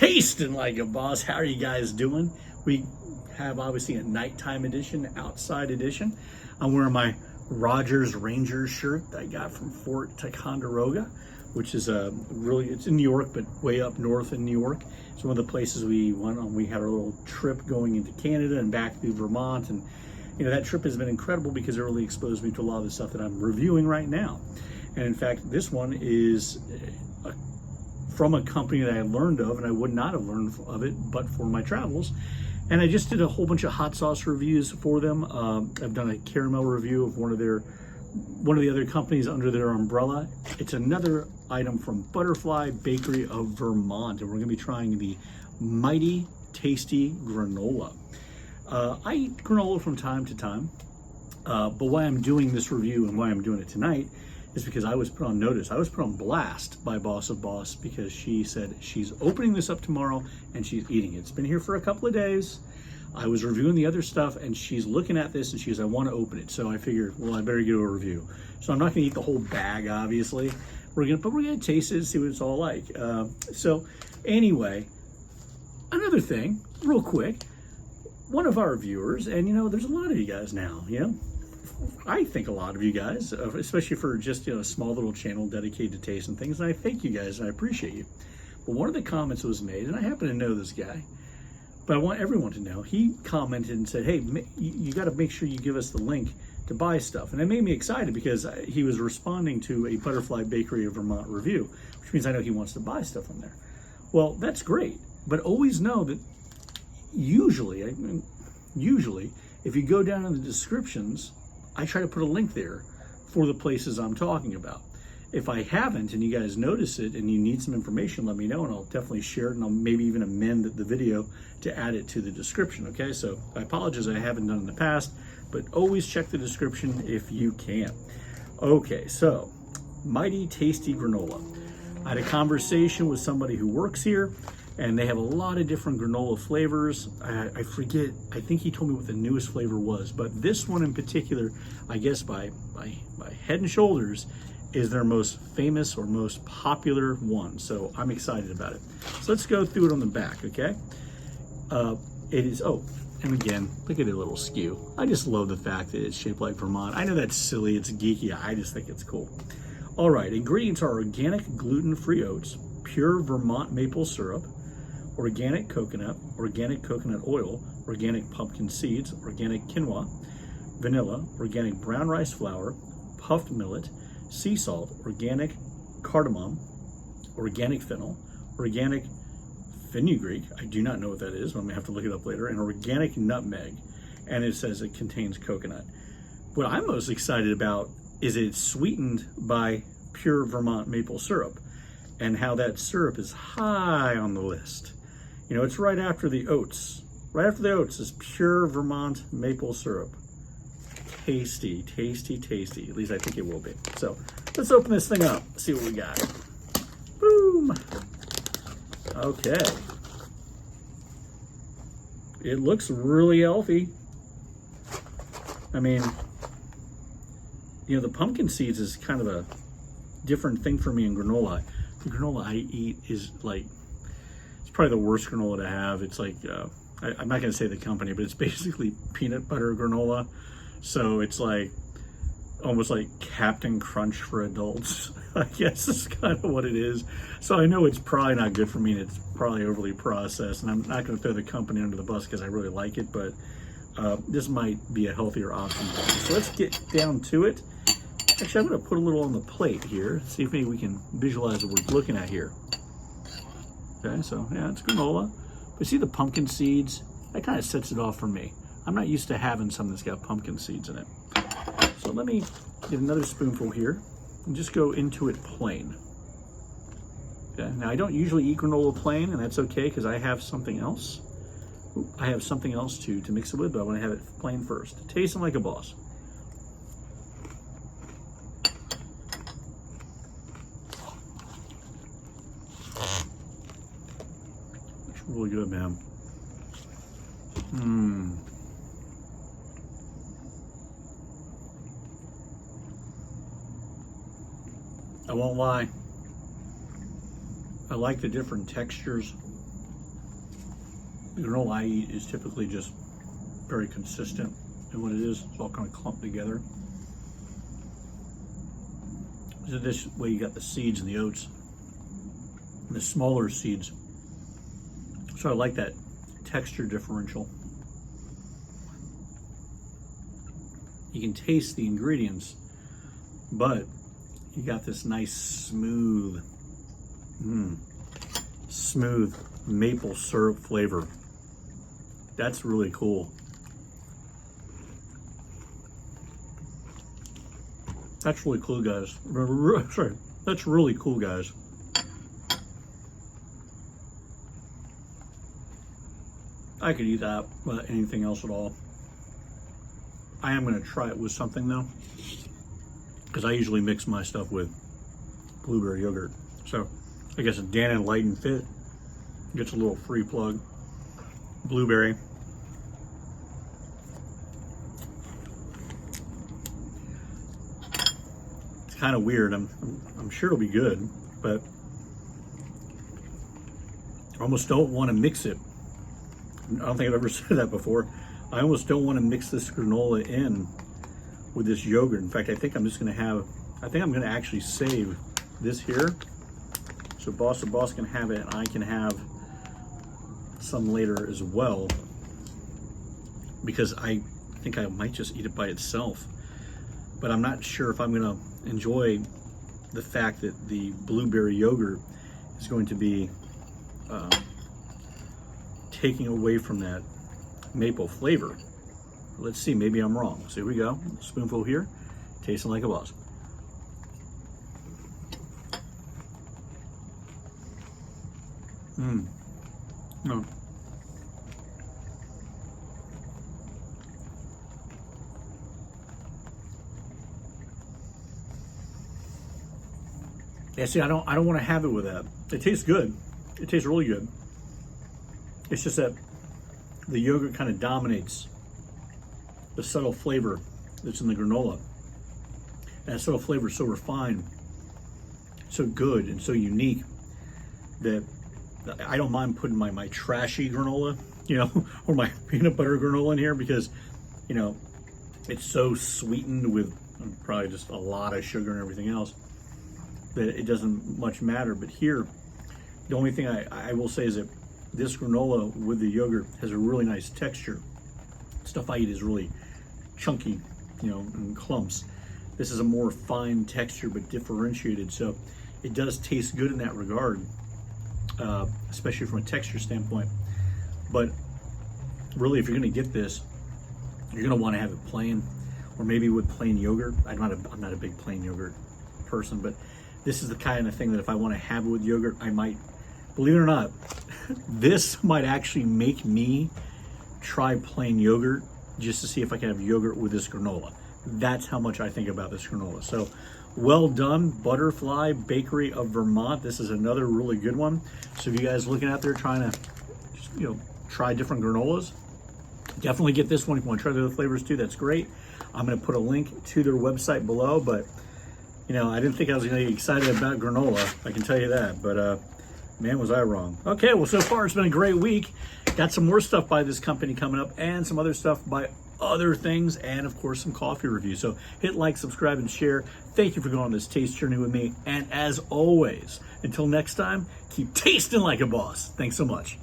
Tasting like a boss. How are you guys doing? We have obviously a nighttime edition, outside edition. I'm wearing my Rogers Rangers shirt that I got from Fort Ticonderoga, which is it's in New York, but way up north in New York. It's one of the places we went on. We had a little trip going into Canada and back through Vermont, and that trip has been incredible because it really exposed me to a lot of the stuff that I'm reviewing right now. And in fact, this one is from a company that I learned of, and I would not have learned of it but for my travels. And I just did a whole bunch of hot sauce reviews for them. I've done a caramel review of one of the other companies under their umbrella. It's another item from Butterfly Bakery of Vermont, and we're going to be trying the Mighty Tasty Granola. I eat granola from time to time, but why I'm doing this review and why I'm doing it tonight is because I was put on notice. I was put on blast by Boss of Boss because she said she's opening this up tomorrow and she's eating it. It's been here for a couple of days. I was reviewing the other stuff and she's looking at this and she goes, I want to open it. So I figured, well, I better give a review. So I'm not going to eat the whole bag, obviously. But we're going to taste it and see what it's all like. So anyway, another thing, real quick. One of our viewers, and there's a lot of you guys now, I think a lot of you guys, especially for just a small little channel dedicated to taste and things, and I thank you guys and I appreciate you. But one of the comments was made, and I happen to know this guy, but I want everyone to know, he commented and said, hey, you got to make sure you give us the link to buy stuff. And it made me excited because he was responding to a Butterfly Bakery of Vermont review, which means I know he wants to buy stuff on there. Well, that's great, but always know that usually, if you go down in the descriptions, I try to put a link there for the places I'm talking about. If I haven't and you guys notice it and you need some information, let me know and I'll definitely share it, and I'll maybe even amend the video to add it to the description, okay? So I apologize I haven't done in the past, but always check the description if you can. Okay, so Mighty Tasty Granola. I had a conversation with somebody who works here, and they have a lot of different granola flavors. I forget, I think he told me what the newest flavor was, but this one in particular, I guess by head and shoulders, is their most famous or most popular one. So I'm excited about it. So let's go through it on the back, okay? It is, and again, look at the little skew. I just love the fact that it's shaped like Vermont. I know that's silly, it's geeky, I just think it's cool. All right, ingredients are organic gluten-free oats, pure Vermont maple syrup, organic coconut oil, organic pumpkin seeds, organic quinoa, vanilla, organic brown rice flour, puffed millet, sea salt, organic cardamom, organic fennel, organic fenugreek, I do not know what that is, I'm gonna have to look it up later, and organic nutmeg, and it says it contains coconut. What I'm most excited about is it's sweetened by pure Vermont maple syrup, and how that syrup is high on the list. It's right after the oats. Right after the oats is pure Vermont maple syrup. Tasty, tasty, tasty. At least I think it will be. So let's open this thing up, see what we got. Boom. Okay. It looks really healthy. I mean, the pumpkin seeds is kind of a different thing for me in granola. The granola I eat is like, probably the worst granola to have. It's like, I'm not going to say the company, but it's basically peanut butter granola. So it's like, almost like Captain Crunch for adults, I guess is kind of what it is. So I know it's probably not good for me and it's probably overly processed, and I'm not going to throw the company under the bus because I really like it, but this might be a healthier option. So let's get down to it. Actually, I'm going to put a little on the plate here, see if maybe we can visualize what we're looking at here. Okay, so yeah, it's granola. But see the pumpkin seeds? That kind of sets it off for me. I'm not used to having something that's got pumpkin seeds in it. So let me get another spoonful here and just go into it plain. Okay, now I don't usually eat granola plain, and that's okay because I have something else. I have something else to mix it with, but I want to have it plain first. Tasting like a boss. Really good, man. I won't lie. I like the different textures The granola I eat is typically just very consistent in what it is. It's all kind of clumped together. So this way you got the seeds and the oats, and the smaller seeds. So I like that texture differential. You can taste the ingredients, but you got this nice smooth maple syrup flavor. That's really cool. That's really cool, guys. Sorry, that's really cool, guys. I could eat that without anything else at all. I am going to try it with something though, because I usually mix my stuff with blueberry yogurt. So I guess a Dannon Light and Fit gets a little free plug. Blueberry. It's kind of weird. I'm sure it'll be good, but I almost don't want to mix it. I don't think I've ever said that before. I almost don't want to mix this granola in with this yogurt. In fact, I think I'm just going to have, I think I'm going to actually save this here. So Boss can have it, and I can have some later as well, because I think I might just eat it by itself. But I'm not sure if I'm going to enjoy the fact that the blueberry yogurt is going to be taking away from that maple flavor. Let's see, maybe I'm wrong. So here we go, spoonful here, tasting like a boss. No. Yeah, see, I don't want to have it with that. It tastes good. It tastes really good. It's just that the yogurt kind of dominates the subtle flavor that's in the granola. And that subtle flavor is so refined, so good, and so unique that I don't mind putting my trashy granola, you know, or my peanut butter granola in here, because, you know, it's so sweetened with probably just a lot of sugar and everything else that it doesn't much matter. But here, the only thing I will say is that this granola with the yogurt has a really nice texture. Stuff I eat is really chunky, you know, in clumps. This is a more fine texture, but differentiated. So it does taste good in that regard, especially from a texture standpoint. But really, if you're gonna get this, you're gonna wanna have it plain, or maybe with plain yogurt. I'm not a big plain yogurt person, but this is the kind of thing that if I wanna have it with yogurt, I might, believe it or not, this might actually make me try plain yogurt just to see if I can have yogurt with this granola. That's how much I think about this granola. So well done, Butterfly Bakery of Vermont. This is another really good one. So if you guys looking out there trying to, you know, try different granolas, definitely get this one. If you want to try the other flavors too, that's great. I'm going to put a link to their website below, but you know, I didn't think I was going to get excited about granola, I can tell you that, but man, was I wrong. Okay, well, so far it's been a great week. Got some more stuff by this company coming up, and some other stuff by other things, and of course some coffee reviews. So hit like, subscribe, and share. Thank you for going on this taste journey with me, and as always, until next time, keep tasting like a boss. Thanks so much.